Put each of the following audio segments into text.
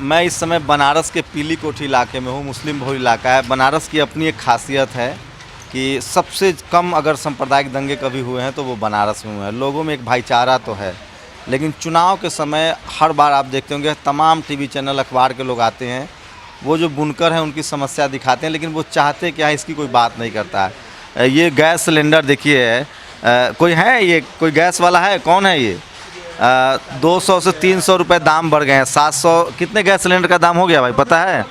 मैं इस समय बनारस के पीली कोठी इलाके में हूँ। मुस्लिम बहुल इलाका है। बनारस की अपनी एक खासियत है कि सबसे कम अगर सांप्रदायिक दंगे कभी हुए हैं तो वो बनारस में हुए हैं। लोगों में एक भाईचारा तो है, लेकिन चुनाव के समय हर बार आप देखते होंगे तमाम टीवी चैनल, अखबार के लोग आते हैं, वो जो बुनकर हैं उनकी समस्या दिखाते हैं, लेकिन वो चाहते क्या है इसकी कोई बात नहीं करता है। ये गैस सिलेंडर देखिए, कोई है, ये कोई गैस वाला है, कौन है ये? 200 से 300 रुपये दाम बढ़ गए हैं। 700 कितने गैस सिलेंडर का दाम हो गया भाई, पता है?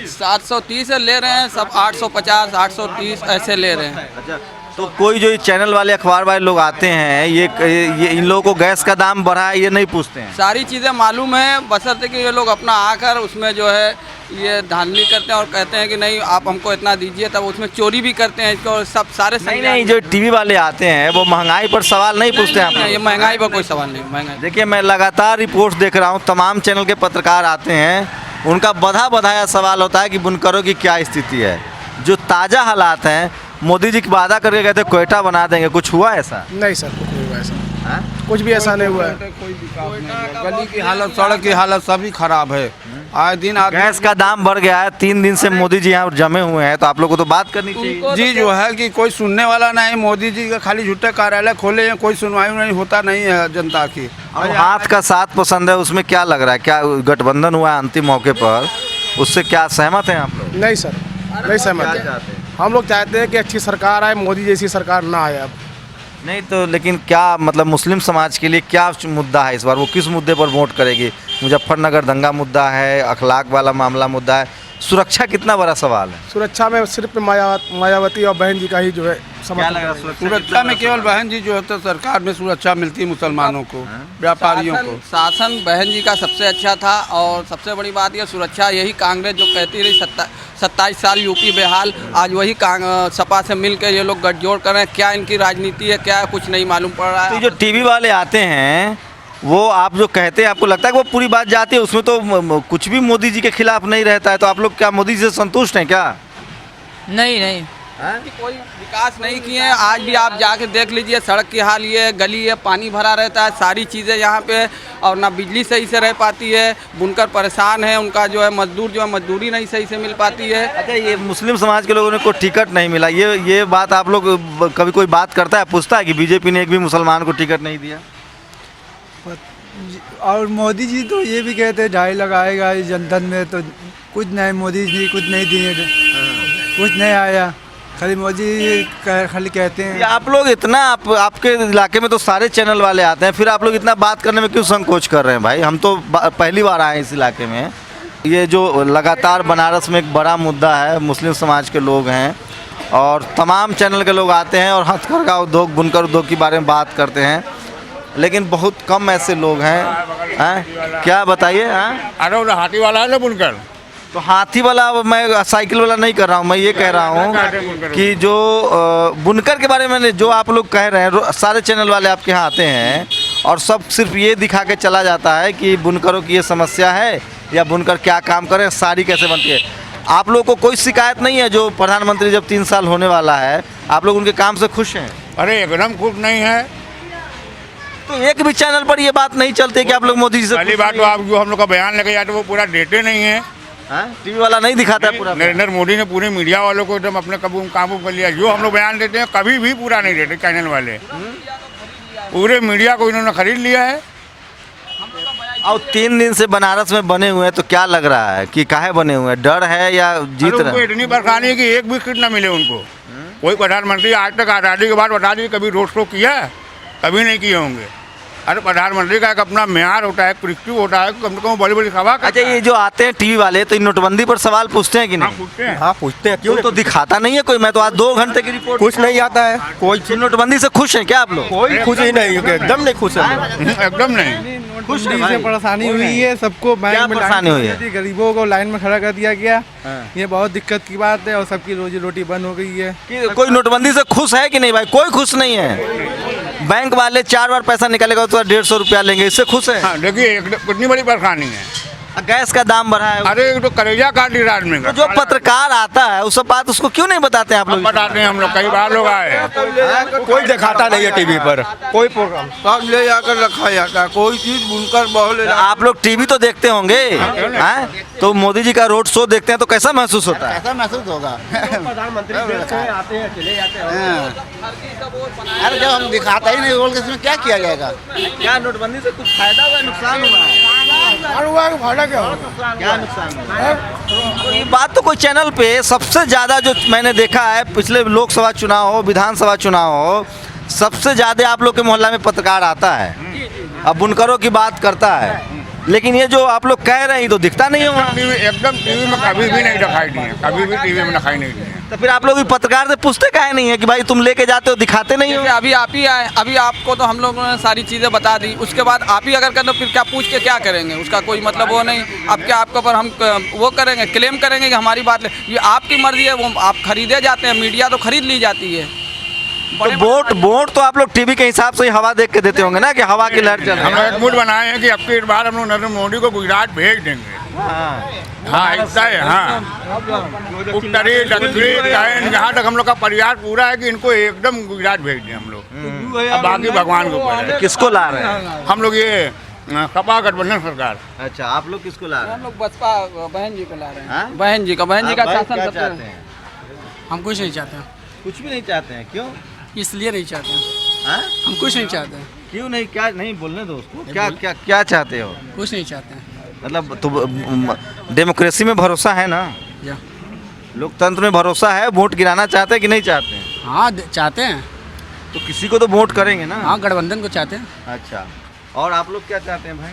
730 ले रहे हैं सब, 850, 830 ऐसे ले रहे हैं। अच्छा, तो कोई जो ये चैनल वाले, अखबार वाले लोग आते हैं, ये इन लोगों को गैस का दाम बढ़ा है ये नहीं पूछते हैं? सारी चीज़ें मालूम है, बशर्ते कि ये लोग अपना आकर उसमें जो है ये धांधली करते हैं और कहते हैं कि नहीं आप हमको इतना दीजिए, तब उसमें चोरी भी करते हैं इसको। सब सारे नहीं, जो टीवी वाले आते हैं वो महंगाई पर सवाल नहीं पूछते हैं। ये महंगाई पर कोई सवाल नहीं। महंगाई देखिए, मैं लगातार रिपोर्ट देख रहा हूँ, तमाम चैनल के पत्रकार आते हैं, उनका बढ़ाया सवाल होता है कि बुनकरों की क्या स्थिति है। जो ताज़ा हालात हैं, मोदी जी की वादा करके कहते कोयटा बना देंगे, कुछ हुआ ऐसा? नहीं सर, कुछ नहीं हुआ ऐसा। कुछ भी ऐसा नहीं हुआ है। कोई विकास नहीं है। गली की हालत, सड़क की हालत सभी खराब है। आए दिन गैस का दाम बढ़ गया है। 3 दिन से मोदी जी यहाँ जमे हुए हैं, तो आप लोग को तो बात करनी चाहिए। जी जो है कि कोई सुनने वाला नहीं। मोदी जी का खाली झूठे कार्यालय खोले हैं, कोई सुनवाई नहीं होता नहीं है जनता की। अब हाथ का साथ पसंद है, उसमें क्या लग रहा है? क्या गठबंधन हुआ है अंतिम मौके पर, उससे क्या सहमत हैं आप लोग? नहीं सर, नहीं सहमत है। हम लोग चाहते हैं कि अच्छी सरकार आए, मोदी जैसी सरकार ना आए अब। नहीं तो लेकिन क्या मतलब मुस्लिम समाज के लिए क्या मुद्दा है इस बार? वो किस मुद्दे पर वोट करेगी? मुजफ्फरनगर दंगा मुद्दा है, अखलाक वाला मामला मुद्दा है, सुरक्षा कितना बड़ा सवाल है? सुरक्षा में सिर्फ मायावती और बहन जी का ही जो है क्या लग रहा है? सुरक्षा में केवल बहन जी जो होते हैं, सरकार में सुरक्षा मिलती है मुसलमानों को, व्यापारियों को। शासन बहन जी का सबसे अच्छा था। और सबसे बड़ी बात यह सुरक्षा, यही कांग्रेस जो कहती रही 27 साल यूपी बेहाल, आज वही सपा से मिल के ये लोग गठजोड़ कर रहे हैं। क्या इनकी राजनीति है, क्या कुछ नहीं मालूम पड़ रहा है। तो जो टीवी वाले आते हैं वो आप जो कहते हैं, आपको लगता है कि वो पूरी बात जाती है, उसमें तो कुछ भी मोदी जी के खिलाफ नहीं रहता है, तो आप लोग क्या मोदी जी से संतुष्ट हैं क्या? नहीं कोई विकास नहीं किए हैं। आज भी आप जाके देख लीजिए, सड़क की हाल ये, गली है, पानी भरा रहता है, सारी चीज़ें यहाँ पे, और ना बिजली सही से रह पाती है। बुनकर परेशान है, उनका जो है मजदूर जो है मजदूरी नहीं सही से मिल पाती है। अच्छा, ये मुस्लिम समाज के लोगों को टिकट नहीं मिला, ये बात आप लोग कभी कोई बात करता है, पूछता है कि बीजेपी ने एक भी मुसलमान को टिकट नहीं दिया? और मोदी जी तो ये भी कहते हैं 2.5 लगाएगा जनधन में, तो कुछ नहीं, मोदी जी कुछ नहीं दिए, कुछ नहीं आया, खाली मोदी खाली कहते हैं। आप लोग इतना आपके इलाके में तो सारे चैनल वाले आते हैं, फिर आप लोग इतना बात करने में क्यों संकोच कर रहे हैं भाई? हम तो पहली बार आए हैं इस इलाके में। ये जो लगातार बनारस में एक बड़ा मुद्दा है, मुस्लिम समाज के लोग हैं और तमाम चैनल के लोग आते हैं और हथकरघा उद्योग, बुनकर उद्योग के बारे में बात करते हैं, लेकिन बहुत कम ऐसे लोग हैं। क्या बताइए? अरे हाथी वाला है ना बुनकर, तो हाथी वाला, मैं साइकिल वाला नहीं कर रहा हूँ, मैं ये कह रहा हूँ कि जो बुनकर के बारे में जो आप लोग कह रहे हैं, सारे चैनल वाले आपके यहाँ आते हैं और सब सिर्फ ये दिखा के चला जाता है कि बुनकरों की ये समस्या है या बुनकर क्या काम करें, साड़ी कैसे बनती है। आप लोग को कोई शिकायत नहीं है? जो प्रधानमंत्री जब 3 साल होने वाला है, आप लोग उनके काम से खुश हैं? अरे एकदम खुश नहीं है। तो एक भी चैनल पर ये बात नहीं चलती कि आप लोग मोदी जी से? पहली बात तो आप जो हम लोग का बयान लेके जाते वो पूरा देते नहीं है। टीवी वाला नहीं दिखाता है पूरा? नरेंद्र मोदी ने पूरे मीडिया वालों को एकदम अपने काबू कर लिया। जो हम लोग बयान देते हैं कभी भी पूरा नहीं देते चैनल वाले। पूरे मीडिया को इन्होंने खरीद लिया है। और 3 दिन से बनारस में बने हुए हैं, तो क्या लग रहा है कि काहे बने हुए हैं? डर है या जीत रहे हैं? इतनी परेशानी है कि एक भी सीट न मिले उनको। कोई प्रधानमंत्री आज तक आज़ादी के बाद बता दीजिए कभी रोड शो किया है? कभी नहीं किए होंगे। अरे प्रधानमंत्री का एक अपना म्यार होता है, प्रिस्क्रिप्टिव होता है, कम से कम बड़ी बड़ी सभा। अच्छा, ये जो आते हैं टीवी वाले, तो इन नोटबंदी पर सवाल पूछते हैं कि नहीं? पूछते हैं। हाँ पूछते हैं। क्यों? तो दिखाता नहीं है कोई। मैं तो आज 2 घंटे की रिपोर्ट, कुछ नहीं आता है कोई। नोटबंदी से खुश हैं क्या आप लोग? कोई खुश ही नहीं, एकदम नहीं खुश है। एकदम नहीं खुश है से भाई? परेशानी हुई है सबको, क्या बैंक में परेशानी हुई है? गरीबों को लाइन में खड़ा कर दिया गया। ये बहुत दिक्कत की बात है और सबकी रोजी रोटी बंद हो गई है। कि कोई नोटबंदी से खुश है कि नहीं भाई? कोई खुश नहीं है। बैंक वाले 4 बार पैसा निकालेगा तो 150 रुपया लेंगे, इससे खुश है? हाँ, देखिए कितनी बड़ी परेशानी है। गैस का दाम बढ़ा है, अरे एक तो कलेजा काट दी रात में तो जो पत्रकार आता है उस सब बात उसको क्यों नहीं बताते हैं आप लोग? बताते हैं हम लोग, कई बार लोग आए हैं। कोई दिखाता नहीं है टीवी पर कोई प्रोग्राम। सब ले जाकर रखा जाता है, कोई चीज बुनकर बहुत आप लोग टीवी तो देखते होंगे हैं? तो मोदी जी का रोड शो देखते हैं तो कैसा महसूस होता है? ऐसा महसूस होगा। प्रधानमंत्री आते हैं चले जाते हैं। अरे जब हम दिखाता ही नहीं बोल के इसमें क्या किया जाएगा? क्या नोटबंदी से कुछ फायदा हुआ, नुकसान हुआ है? फायदा क्या होगा? क्या नुकसान हुआ है? तो ये बात तो कोई चैनल पे सबसे ज़्यादा जो मैंने देखा है, पिछले लोकसभा चुनाव हो, विधानसभा चुनाव हो, सबसे ज़्यादा आप लोग के मोहल्ला में पत्रकार आता है, अब बुनकरों की बात करता है, लेकिन ये जो आप लोग कह रहे हैं तो दिखता नहीं होगा। एकदम टीवी में कभी भी नहीं दिखाई दिए, कभी भी टीवी में दिखाई नहीं दिए। तो फिर आप लोग भी पत्रकार से पूछते काहे नहीं है कि भाई तुम लेके जाते हो, दिखाते नहीं हो? जैसे अभी आप ही आए, अभी आपको तो हम लोगों ने सारी चीज़ें बता दी, उसके बाद आप ही अगर कर दो फिर क्या पूछ के क्या करेंगे? उसका कोई मतलब वो नहीं। अब क्या आपके ऊपर हम वो करेंगे, क्लेम करेंगे कि हमारी बात ये आपकी मर्जी है, वो आप खरीदे जाते हैं, मीडिया तो खरीद ली जाती है। तो वोट तो आप लोग टीवी के हिसाब से ही हवा देख के देते होंगे ना कि हवा की लहर चल रही हम है। लोग एक मूड बनाए हैं कि अब की बार हम लोग नरेंद्र मोदी को गुजरात भेज देंगे। हाँ ऐसा है। हाँ उत्तरी दक्षिणी जहाँ तक हम लोग का प्रयास पूरा है कि इनको एकदम गुजरात भेज दें हम लोग। अब बाकी भगवान के ऊपर है। किसको ला रहे हैं? हम लोग ये सपा गठबंधन सरकार। अच्छा, आप लोग किसको ला रहे हम हैं? लोग बसपा बहन जी को ला रहे हाँ? हैं, बहन जी का आप शासन क्या सबसे- चाहते हैं? हम कुछ नहीं चाहते हैं, कुछ भी नहीं चाहते हैं, क्यों? इसलिए नहीं चाहते हैं। हाँ? हम कुछ नहीं चाहते हैं, क्यों नहीं? क्या नहीं बोलने दो उसको। क्या क्या क्या चाहते हो? कुछ नहीं चाहते हैं। मतलब तो डेमोक्रेसी में भरोसा है ना, या लोकतंत्र में भरोसा है, वोट गिराना चाहते हैं कि नहीं चाहते हैं? हाँ चाहते हैं। तो किसी को तो वोट करेंगे ना। हाँ गठबंधन को चाहते हैं। अच्छा, और आप लोग क्या चाहते हैं भाई?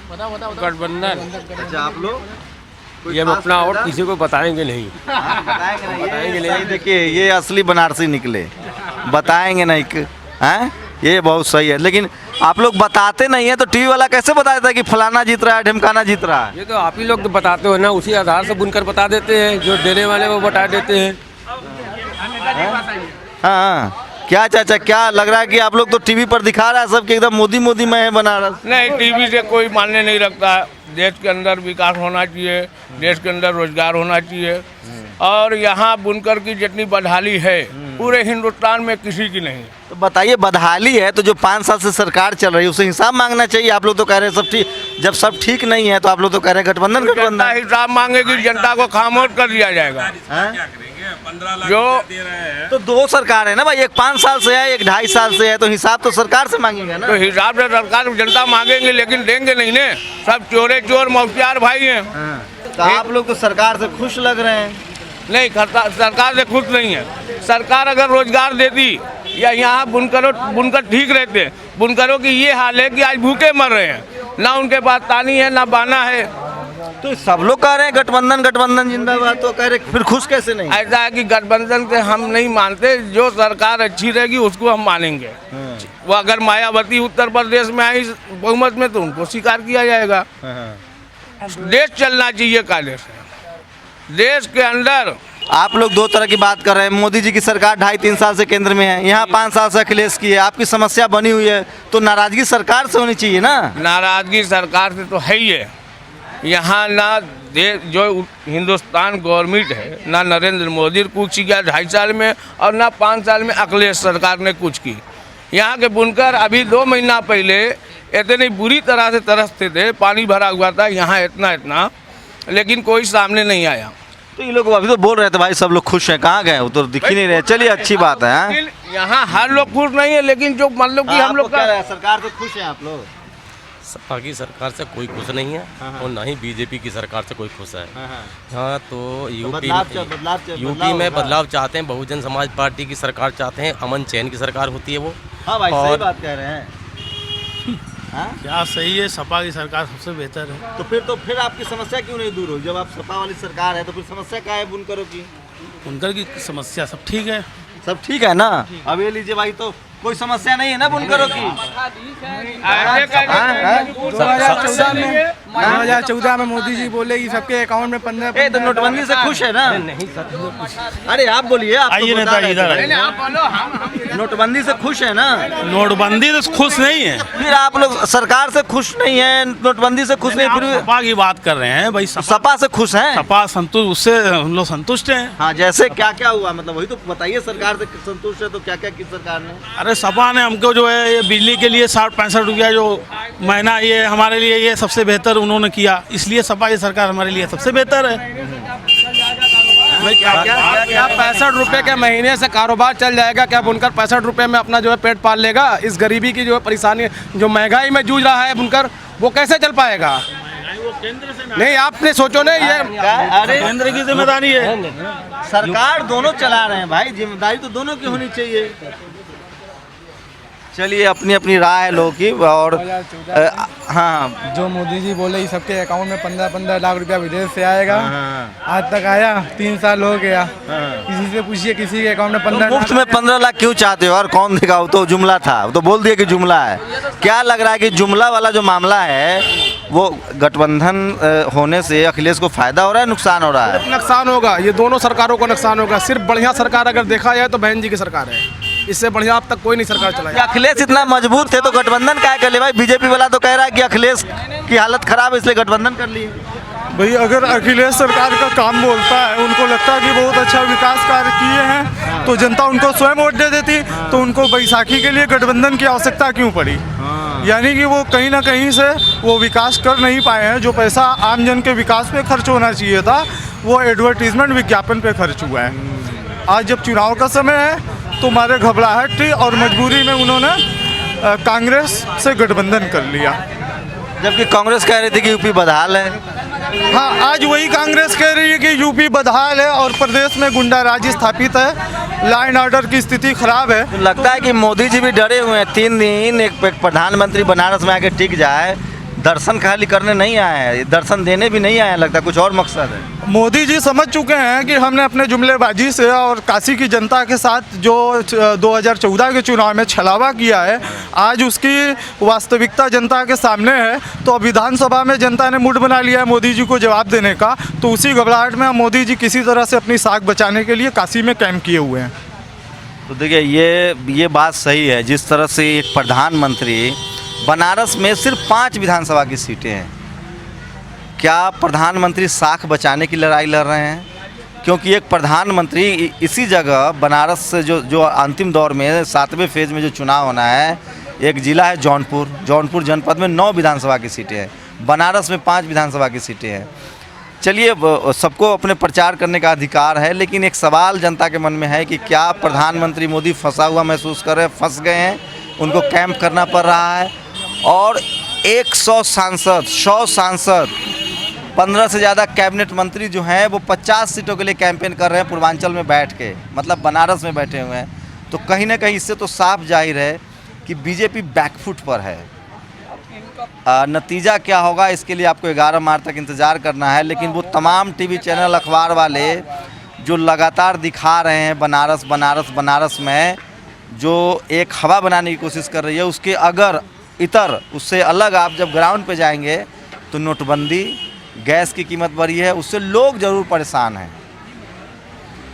गठबंधन अच्छा, आप लोग ये हम अपना और किसी को बताएंगे नहीं। बताएंगे नहीं। देखिए ये असली बनारसी निकले, बताएंगे नहीं हैं, ये बहुत सही है। लेकिन आप लोग बताते नहीं है तो टीवी वाला कैसे बताता है कि फलाना जीत रहा है, ढिमकाना जीत रहा है? ये तो आप ही लोग तो बताते हो ना, उसी आधार से बुनकर बता देते हैं, जो देने वाले वो बता देते हैं। हाँ, क्या चाचा, क्या लग रहा है कि आप लोग तो टीवी पर दिखा रहा है सब कि एकदम मोदी मोदी में है बनारस? नहीं, टीवी से कोई मान्य नहीं रखता। देश के अंदर विकास होना चाहिए, देश के अंदर रोजगार होना चाहिए, और यहाँ बुनकर की जितनी बदहाली है पूरे हिंदुस्तान में किसी की नहीं। तो बताइए, बदहाली है तो जो 5 साल से सरकार चल रही है उसे हिसाब मांगना चाहिए। आप लोग तो कह रहे हैं सब ठीक, जब सब ठीक नहीं है तो आप लोग तो कह रहे हैं गठबंधन जनता गठबंधन। हिसाब मांगेगी, जनता को खामोश कर दिया जाएगा। हैं? जो तो 2 सरकार है ना भाई, एक 5 साल से है, एक 2.5 साल से है, तो हिसाब तो सरकार से मांगेगा ना। तो हिसाब से सरकार जनता मांगेंगे, लेकिन देंगे नहीं ने। सब चोरे चोर मौसियार भाई हैं। तो आप लोग तो सरकार से खुश लग रहे हैं। नहीं, सरकार से खुश नहीं है। सरकार अगर रोजगार देती या यहाँ बुनकर ठीक रहते, बुनकरों की ये हाल है कि आज भूखे मर रहे हैं, ना उनके पास तानी है ना बाना है। तो सब लोग कह रहे हैं गठबंधन गठबंधन जिंदाबाद, तो कह रहे फिर खुश कैसे नहीं? ऐसा है कि गठबंधन से हम नहीं मानते, जो सरकार अच्छी रहेगी उसको हम मानेंगे। वो अगर मायावती उत्तर प्रदेश में आई बहुमत में तो उनको स्वीकार किया जाएगा। देश चलना चाहिए कायदे से। देश के अंदर आप लोग 2 तरह की बात कर रहे हैं। मोदी जी की सरकार 2.5-3 साल से केंद्र में है, यहाँ 5 साल से अखिलेश की है। आपकी समस्या बनी हुई है तो नाराजगी सरकार से होनी चाहिए ना। नाराजगी सरकार से तो है ही है। यहाँ ना जो हिंदुस्तान गवर्नमेंट है, ना नरेंद्र मोदी ने कुछ किया 2.5 साल में, और ना 5 साल में अखिलेश सरकार ने कुछ की। यहाँ के बुनकर अभी 2 महीना पहले इतनी बुरी तरह से तरसते थे, पानी भरा हुआ था यहाँ इतना, लेकिन कोई सामने नहीं आया। तो ये लोग अभी तो बोल रहे थे भाई सब लोग खुश हैं, कहाँ गए? वो तो दिख ही नहीं रहे। चलिए अच्छी बात है। हाँ? यहाँ हर लोग खुश नहीं है, लेकिन जो मान लो कि हम लोग का सरकार से खुश हैं आप लोग? सपा की सरकार से कोई खुश नहीं है और ना ही बीजेपी की सरकार से कोई खुश है। हाँ तो यूपी में बदलाव चाहते हैं, बहुजन समाज पार्टी की सरकार चाहते हैं, अमन चैन की सरकार होती है वो। हाँ भाई, सही बात कह रहे हैं। हाँ? क्या सही है, सपा की सरकार सबसे बेहतर है। तो फिर आपकी समस्या क्यों नहीं दूर हो? जब आप सपा वाली सरकार है तो फिर समस्या क्या है बुनकरों की? उनकर की समस्या सब ठीक है। सब ठीक है ना? अब ये लीजिए भाई, तो कोई समस्या नहीं है ना बुनकरों की? 2014 में मोदी जी बोले कि सबके अकाउंट में 15। ए तो नोटबंदी से खुश है ना? नहीं सर, अरे आप बोलिए, आप आइए तो नेता, बता रहे इधर थे। आइए। नोटबंदी से खुश है ना? नोटबंदी तो खुश नहीं है, फिर आप लोग सरकार से खुश नहीं है, नोटबंदी से खुश नहीं, फिर भी सपा की बात कर रहे हैं भाई। सपा से खुश हैं? सपा संतुष्ट, उससे हम लोग संतुष्ट हैं। हाँ, जैसे क्या क्या हुआ, मतलब वही तो बताइए। सरकार से संतुष्ट है तो क्या क्या की सरकार ने? अरे सपा ने हमको जो है ये बिजली के लिए 60-65 रुपया जो महीना, ये हमारे लिए ये सबसे बेहतर उन्होंने किया, इसलिए सपा की सरकार हमारे लिए सबसे बेहतर है। क्या 65 रुपए के महीने से कारोबार चल जाएगा? क्या बुनकर 65 रुपए में अपना जो है पेट पाल लेगा? इस गरीबी की जो है परेशानी, जो महंगाई में जूझ रहा है बुनकर, वो कैसे चल पाएगा? नहीं, आपने सोचो ना, ये अरे केंद्र की जिम्मेदारी है। सरकार दोनों चला रहे हैं भाई, जिम्मेदारी तो दोनों की होनी चाहिए। चलिए, अपनी अपनी राय है लोगों की। और हाँ, जो मोदी जी बोले कि सबके अकाउंट में 15-15 लाख रुपया विदेश से आएगा, आज तक आया? 3 साल हो गया। किसी से पूछिए, किसी के अकाउंट में 15 मुफ्त में 15 लाख क्यों चाहते हो? और कौन देगा? वो तो जुमला था, वो तो बोल दिया कि जुमला है। क्या लग रहा है कि जुमला वाला जो मामला है वो गठबंधन होने से अखिलेश को फायदा हो रहा है, नुकसान हो रहा है? नुकसान होगा, ये दोनों सरकारों को नुकसान होगा। सिर्फ बढ़िया सरकार अगर देखा जाए तो बहन जी की सरकार है, इससे बढ़िया अब तक कोई नहीं सरकार चलाई। अखिलेश इतना मजबूत थे तो गठबंधन क्या कर ले भाई? बीजेपी वाला तो कह रहा है कि अखिलेश की हालत खराब है इसलिए गठबंधन कर लिए। भाई अगर अखिलेश सरकार का काम बोलता है, उनको लगता है कि बहुत अच्छा विकास कार्य किए हैं, तो जनता उनको स्वयं वोट दे देती। तो उनको बैसाखी के लिए गठबंधन की आवश्यकता क्यों पड़ी? यानी कि वो कहीं ना कहीं से वो विकास कर नहीं पाए हैं। जो पैसा आम जन के विकास पे खर्च होना चाहिए था, वो एडवर्टीजमेंट विज्ञापन पे खर्च हुआ है। आज जब चुनाव का समय है तो हमारे घबराहट थी और मजबूरी में उन्होंने कांग्रेस से गठबंधन कर लिया, जबकि कांग्रेस कह रही थी कि यूपी बदहाल है। हाँ, आज वही कांग्रेस कह रही है कि यूपी बदहाल है और प्रदेश में गुंडाराज स्थापित है, लॉ एंड ऑर्डर की स्थिति खराब है। तो लगता है कि मोदी जी भी डरे हुए हैं। 3 दिन एक प्रधानमंत्री बनारस में आके टिक जाए, दर्शन खाली करने नहीं आए हैं, दर्शन देने भी नहीं आए हैं, लगता है कुछ और मकसद है। मोदी जी समझ चुके हैं कि हमने अपने जुमलेबाजी से और काशी की जनता के साथ जो 2014 के चुनाव में छलावा किया है, आज उसकी वास्तविकता जनता के सामने है। तो विधानसभा में जनता ने मूड बना लिया है मोदी जी को जवाब देने का। तो उसी घबराहट में मोदी जी किसी तरह से अपनी साख बचाने के लिए काशी में कैंप किए हुए हैं। तो देखिए, ये बात सही है। जिस तरह से एक प्रधानमंत्री, बनारस में सिर्फ 5 विधानसभा की सीटें हैं, क्या प्रधानमंत्री साख बचाने की लड़ाई लड़ रहे हैं? क्योंकि एक प्रधानमंत्री इसी जगह बनारस से जो अंतिम दौर में 7वें फेज में जो चुनाव होना है, एक ज़िला है जौनपुर जनपद में 9 विधानसभा की सीटें हैं, बनारस में 5 विधानसभा की सीटें हैं। चलिए, सबको अपने प्रचार करने का अधिकार है, लेकिन एक सवाल जनता के मन में है कि क्या प्रधानमंत्री मोदी फंसा हुआ महसूस कर रहे हैं, फंस गए हैं, उनको कैंप करना पड़ रहा है। और 100 सांसद 15 से ज़्यादा कैबिनेट मंत्री जो हैं वो 50 सीटों के लिए कैंपेन कर रहे हैं पूर्वांचल में बैठ के, मतलब बनारस में बैठे हुए हैं। तो कहीं ना कहीं इससे तो साफ जाहिर है कि बीजेपी बैकफुट पर है। नतीजा क्या होगा इसके लिए आपको 11 मार्च तक इंतज़ार करना है। लेकिन वो तमाम टीवी चैनल, अखबार वाले जो लगातार दिखा रहे हैं बनारस में जो एक हवा बनाने की कोशिश कर रही है, उसके अगर उससे अलग आप जब ग्राउंड पे जाएंगे तो नोटबंदी, गैस की कीमत बढ़ी है, उससे लोग ज़रूर परेशान हैं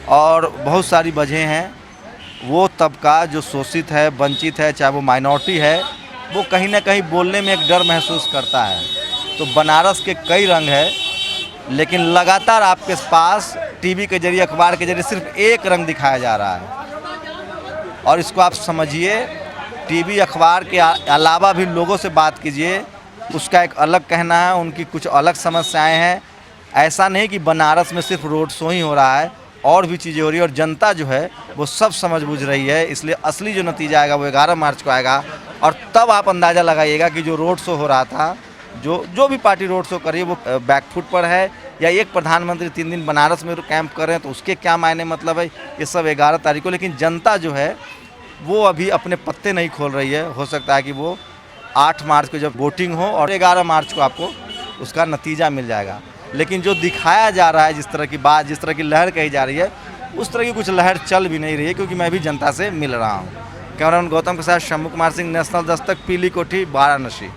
और बहुत सारी वजह हैं। वो तबका जो शोषित है, वंचित है, चाहे वो माइनॉरिटी है, वो कहीं ना कहीं बोलने में एक डर महसूस करता है। तो बनारस के कई रंग है, लेकिन लगातार आपके पास टीवी के जरिए, अखबार के जरिए सिर्फ एक रंग दिखाया जा रहा है। और इसको आप समझिए, टीवी अखबार के अलावा भी लोगों से बात कीजिए, उसका एक अलग कहना है, उनकी कुछ अलग समस्याएं हैं। ऐसा नहीं कि बनारस में सिर्फ रोड शो ही हो रहा है, और भी चीज़ें हो रही है और जनता जो है वो सब समझ बूझ रही है। इसलिए असली जो नतीजा आएगा वो 11 मार्च को आएगा और तब आप अंदाज़ा लगाइएगा कि जो रोड शो हो रहा था, जो भी पार्टी रोड शो कर रही है वो बैकफुट पर है, या एक प्रधानमंत्री 3 दिन बनारस में कैंप कर रहे हैं तो उसके क्या मायने मतलब है। ये सब 11 तारीख को। लेकिन जनता जो है वो अभी अपने पत्ते नहीं खोल रही है। हो सकता है कि वो 8 मार्च को जब वोटिंग हो और 11 मार्च को आपको उसका नतीजा मिल जाएगा। लेकिन जो दिखाया जा रहा है, जिस तरह की बात, जिस तरह की लहर कही जा रही है, उस तरह की कुछ लहर चल भी नहीं रही है, क्योंकि मैं भी जनता से मिल रहा हूँ। कैमरामैन गौतम के साथ शंभू कुमार सिंह, नेशनल दस्तक, पीली कोठी, वाराणसी।